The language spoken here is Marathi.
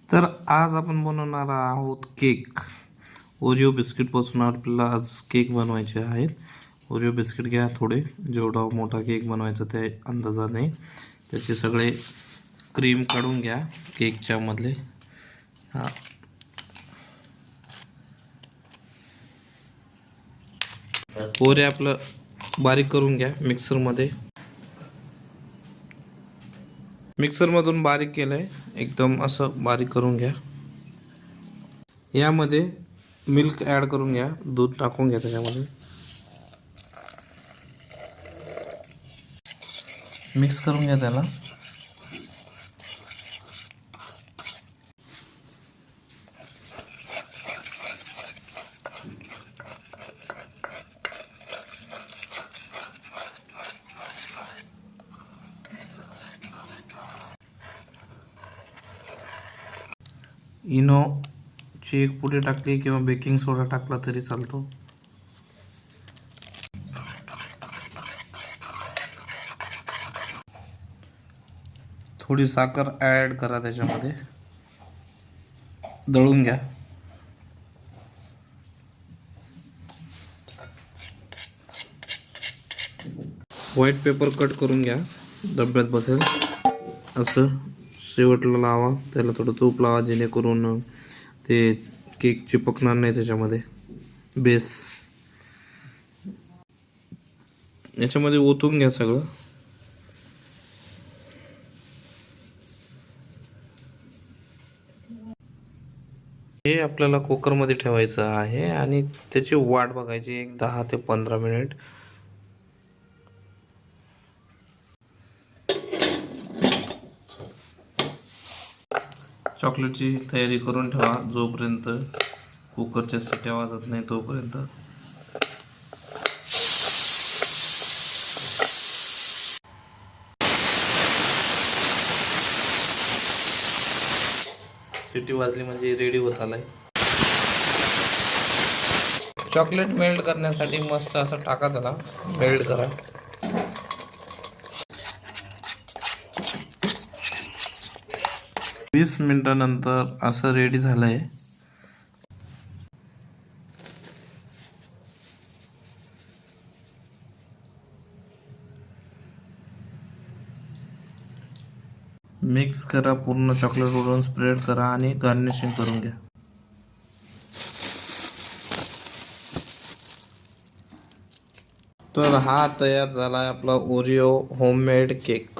तर आज आपण बनवणार आहोत केक. ओरिओ बिस्किटपासून आपल्याला आज केक बनवायचे आहेत. ओरिओ बिस्किट घ्या थोडे, जेवढा मोठा केक बनवायचा त्या अंदाजाने. त्याचे सगळे क्रीम काढून घ्या केकच्या मधले. ओरे आपलं बारीक करून घ्या मिक्सरमध्ये. मिक्सरमधून बारीक केलंय, एकदम असं बारीक करून घ्या. यामध्ये मिल्क ॲड करून घ्या, दूध टाकून घ्या त्याच्यामध्ये. मिक्स करून घ्या त्याला. इनोची एक पुडी टाकली किंवा बेकिंग सोडा टाकला तरी चालतो. थोडी साखर ॲड करा त्याच्यामध्ये, दळून घ्या. व्हाईट पेपर कट करून घ्या, डब्यात बसेल असं. शेवटला लावा, त्याला थोडं तूप लावा जेणेकरून ते केक चिपकणार नाही त्याच्यामध्ये. बेस याच्यामध्ये ओतून घ्या सगळं. हे आपल्याला कुकरमध्ये ठेवायचं आहे आणि त्याची वाट बघायची एक 10 ते 15 मिनिट. चॉकलेटची तयारी करून ठेवा जोपर्यंत कुकरच्या शिट्या वाजत नाही तोपर्यंत. सिटी वाजली म्हणजे रेडी होत आलाय. चॉकलेट मेल्ट करण्यासाठी मस्त असं टाका, त्याला मेल्ट करा. वीस मिनिटानंतर असं रेडी झालंय. मिक्स करा, पूर्ण चॉकलेट उडवून स्प्रेड करा आणि गार्निशिंग करून घ्या. तर हा तयार झाला आहे आपला ओरिओ होममेड केक.